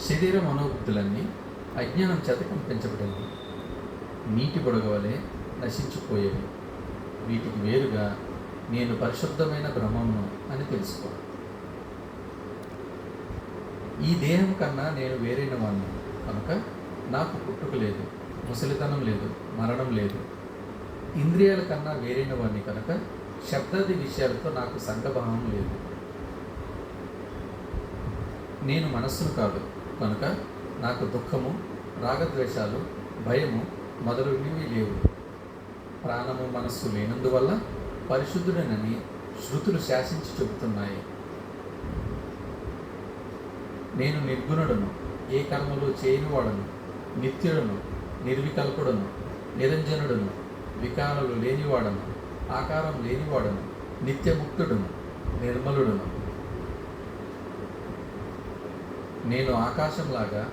శరీర మనోబుద్ధులన్నీ అజ్ఞానం చేత కంపించబడింది. నీటి బుడగవలే నశించిపోయేవి. వీటికి వేరుగా నేను పరిశుద్ధమైన బ్రహ్మమును అని తెలుసుకో. ఈ దేహం కన్నా నేను వేరైన వాణ్ణి కనుక నాకు పుట్టుక లేదు, ముసలితనం లేదు, మరణం లేదు. ఇంద్రియాల కన్నా వేరైన వాణ్ణి కనుక శబ్దాది విషయాలతో నాకు సంఘభావం లేదు. నేను మనస్సును కాదు కనుక నాకు దుఃఖము, రాగద్వేషాలు, భయము మొదలైనవి లేవు. ప్రాణము మనస్సు లేనందువల్ల పరిశుద్ధుడనని శృతులు శాసించి చెబుతున్నాయి. నేను నిర్గుణుడను, ఏ కర్మలు చేయనివాడను, నిత్యుడను, నిర్వికల్పుడను, నిరంజనుడను, వికారాలు లేనివాడను, ఆకారం లేనివాడను, నిత్యముక్తుడను, నిర్మలుడను. నేను ఆకాశంలాగా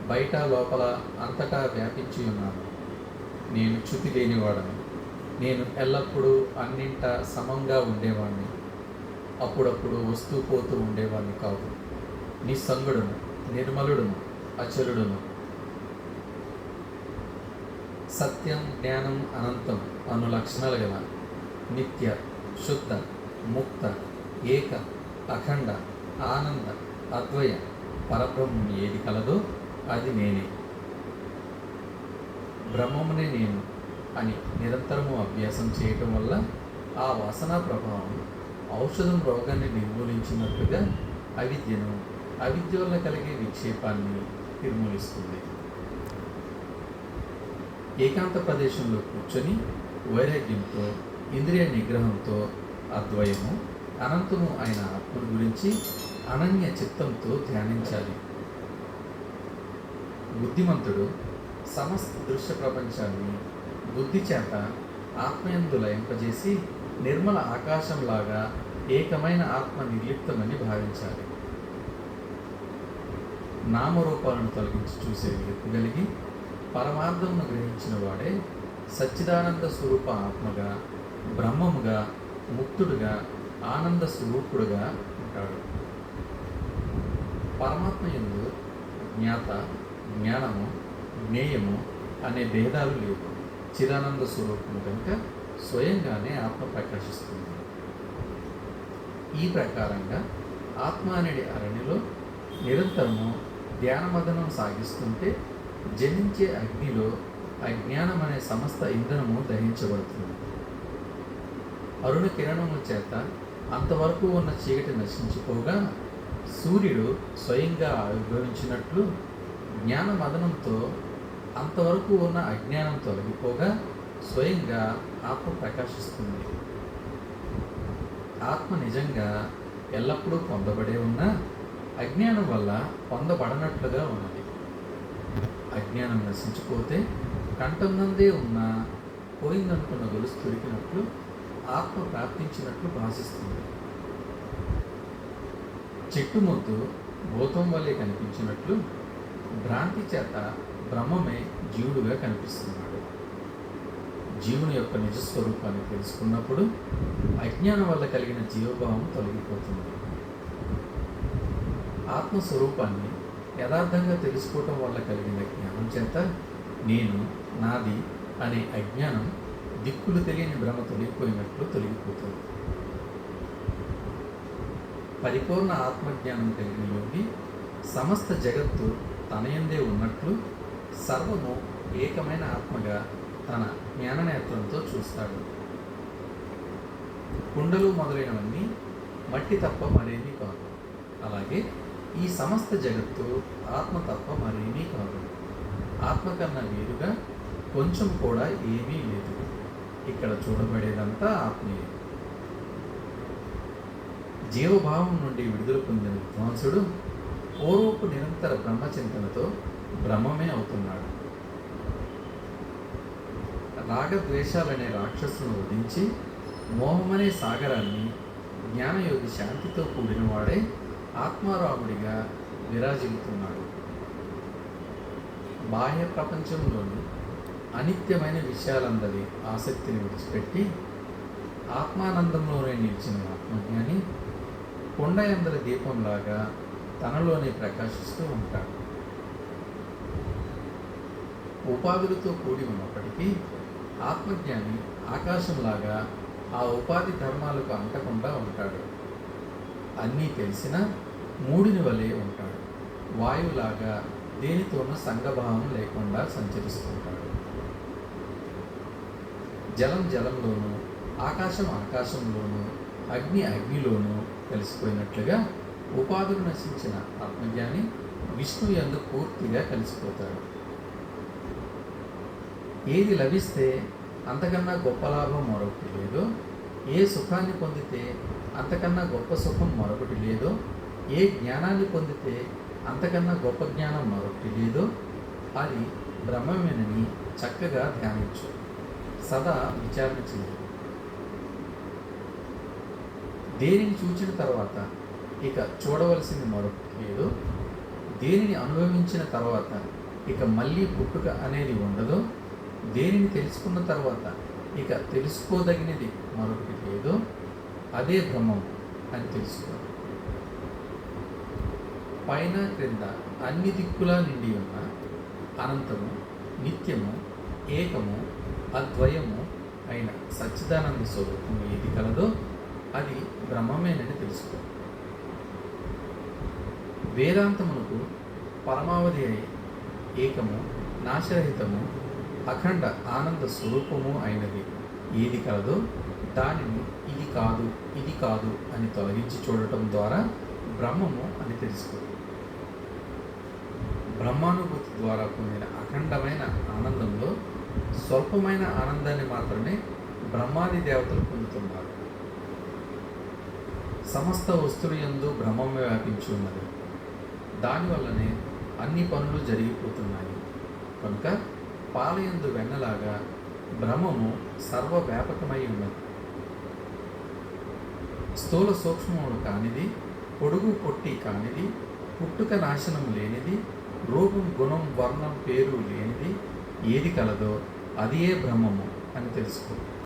బయట లోపల అంతటా వ్యాపించి ఉన్నాను. నేను చ్యుతి లేనివాడను. నేను ఎల్లప్పుడూ అన్నింటా సమంగా ఉండేవాడిని. అప్పుడప్పుడు వస్తూ పోతూ ఉండేవాడిని కాదు. నిస్సంగుడును, నిర్మలుడును, అచలుడును. సత్యం, జ్ఞానం, అనంతం అను లక్షణాలు గల నిత్య, శుద్ధ, ముక్త, ఏక, అఖండ, ఆనంద, అద్వయ పరబ్రహ్మం ఏది కలదో అది నేనే. బ్రహ్మమునే నేను అని నిరంతరము అభ్యాసం చేయటం వల్ల ఆ వాసనా ప్రభావం ఔషధం రోగాన్ని నిర్మూలించినట్లుగా అవిద్యను, అవిద్య వల్ల కలిగే విక్షేపాన్ని నిర్మూలిస్తుంది. ఏకాంత ప్రదేశంలో కూర్చొని వైరాగ్యంతో, ఇంద్రియ నిగ్రహంతో అద్వయము, అనంతము అయిన ఆత్మను గురించి అనన్య చిత్తంతో ధ్యానించాలి. బుద్ధిమంతుడు సమస్త దృశ్య ప్రపంచాన్ని బుద్ధి చేత ఆత్మయందు లయింపజేసి నిర్మల ఆకాశంలాగా ఏకమైన ఆత్మ నిర్లిప్తమని భావించాలి. నామరూపాలను తొలగించి చూసే విలుపు కలిగి పరమార్థమును గ్రహించిన వాడే సచ్చిదానంద స్వరూప ఆత్మగా, బ్రహ్మముగా, ముక్తుడుగా, ఆనంద స్వరూపుడుగా ఉంటాడు. పరమాత్మ యందు జ్ఞాత, జ్ఞానము, జ్ఞేయము అనే భేదాలు లేవు. చిదానంద స్వరూపము కనుక స్వయంగానే ఆత్మ ప్రకాశిస్తుంది. ఈ ప్రకారంగా ఆత్మ అనేది అరణిలో నిరంతరము ధ్యానమదనం సాగిస్తుంటే జనించే అగ్నిలో అజ్ఞానం అనే సమస్త ఇంధనము దహించబడుతుంది. అరుణ కిరణముల చేత అంతవరకు ఉన్న చీకటి నశించిపోగా సూర్యుడు స్వయంగా ఆవిర్భవించినట్లు జ్ఞాన మదనంతో అంతవరకు ఉన్న అజ్ఞానం తొలగిపోగా స్వయంగా ఆత్మ ప్రకాశిస్తుంది. ఆత్మ నిజంగా ఎల్లప్పుడూ పొందబడే ఉన్నా అజ్ఞానం వల్ల పొందబడనట్లుగా ఉన్నది. అజ్ఞానం నశించిపోతే కంఠంనందే ఉన్న పోయిందనుకున్న గొలుసు దొరికినట్లు ఆత్మ ప్రాప్తించినట్లు భాషిస్తుంది. చెట్టు మొద్దు భూతం వల్లే కనిపించినట్లు భ్రాంతి చేత బ్రహ్మమే జీవుడుగా కనిపిస్తున్నాడు. జీవుని యొక్క నిజస్వరూపాన్ని తెలుసుకున్నప్పుడు అజ్ఞానం వల్ల కలిగిన జీవభావం తొలగిపోతుంది. ఆత్మస్వరూపాన్ని యథార్థంగా తెలుసుకోవటం వల్ల కలిగిన జ్ఞానం చేత నేను, నాది అనే అజ్ఞానం దిక్కులు తెలియని భ్రమ తొలగిపోయినట్లు తొలగిపోతుంది. పరిపూర్ణ ఆత్మజ్ఞానం కలిగిన యోగి సమస్త జగత్తు తనయందే ఉన్నట్లు సర్వము ఏకమైన ఆత్మగా తన జ్ఞాననేత్రంతో చూస్తాడు. కుండలు మొదలైనవన్నీ మట్టి తప్ప మరేమీ కాదు. అలాగే ఈ సమస్త జగత్తు ఆత్మ తప్ప మరేమీ కాదు. ఆత్మ కన్నా వేరుగా కొంచెం కూడా ఏమీ లేదు. ఇక్కడ చూడబడేదంతా ఆత్మీయ. జీవభావం నుండి విడుదల పొందిన విద్వాంసుడు పూర్వపు నిరంతర బ్రహ్మచింతనతో బ్రహ్మమే అవుతున్నాడు. రాగద్వేషాలనే రాక్షసులను వధించి మోహమనే సాగరాన్ని జ్ఞానయోగి శాంతితో కూడినవాడే ఆత్మారాముడిగా విరాజిల్లుతున్నాడు. బాహ్య ప్రపంచంలోని అనిత్యమైన విషయాలందరి ఆసక్తిని విడిచిపెట్టి ఆత్మానందంలోనే నిలిచిన ఆత్మజ్ఞాని కొండ అందరి దీపంలాగా తనలోనే ప్రకాశిస్తూ ఉంటాడు. ఉపాధులతో కూడి ఉన్నప్పటికీ ఆత్మజ్ఞాని ఆకాశంలాగా ఆ ఉపాధి ధర్మాలకు అంటకుండా ఉంటాడు. అన్నీ తెలిసినా మూడిని వలె ఉంటాడు. వాయువులాగా దేనితోనూ సంఘభావం లేకుండా సంచరిస్తుంటాడు. జలం జలంలోనూ, ఆకాశం ఆకాశంలోనూ, అగ్ని అగ్నిలోనూ కలిసిపోయినట్లుగా ఉపాధులు నశించిన ఆత్మజ్ఞాని విష్ణు యందు పూర్తిగా కలిసిపోతాడు. ఏది లభిస్తే అంతకన్నా గొప్ప లాభం మరొకటి లేదో, ఏ సుఖాన్ని పొందితే అంతకన్నా గొప్ప సుఖం మరొకటి లేదో, ఏ జ్ఞానాన్ని పొందితే అంతకన్నా గొప్ప జ్ఞానం మరొకటి లేదో అది బ్రహ్మమేనని చక్కగా ధ్యానించు. సదా విచారణ చేయి. దేనిని చూచిన తర్వాత ఇక చూడవలసింది మరొకటి లేదో, దేనిని అనుభవించిన తర్వాత ఇక మళ్ళీ పుట్టుక అనేది ఉండదో, దేనిని తెలుసుకున్న తర్వాత ఇక తెలుసుకోదగినది మరొకటి లేదో అదే బ్రహ్మం అని తెలుసుకో. పైన క్రింద అన్ని దిక్కులా నిండి ఉన్న అనంతము, నిత్యము, ఏకము, అద్వయము అయిన సచ్చిదానంద స్వరూపం ఏది కలదో అది బ్రహ్మమేనని తెలుసుకో. వేదాంతమునకు పరమావధి అయి ఏకము, నాశరహితము, అఖండ ఆనంద స్వరూపము అయినది ఏది కలదో దానిని ఇది కాదు ఇది కాదు అని తొలగించి చూడటం ద్వారా బ్రహ్మము అని తెలుసుకో. బ్రహ్మానుభూతి ద్వారా పొందిన అఖండమైన ఆనందంలో స్వల్పమైన ఆనందాన్ని మాత్రమే బ్రహ్మాది దేవతలు పొందుతున్నారు. సమస్త వస్తువుల యందు బ్రహ్మమే వ్యాపించి ఉన్నది. దానివల్లనే అన్ని పనులు జరిగిపోతున్నాయి. కనుక పాలయందు వెన్నలాగా బ్రహ్మము సర్వవ్యాపకమై ఉన్నది. స్థూల సూక్ష్మములు కానిది, పొడుగు పొట్టి కానిది, పుట్టుక నాశనం లేనిది, రూపం గుణం వర్ణం పేరు లేనిది ఏది కలదో అదియే బ్రహ్మము అని తెలుసుకో.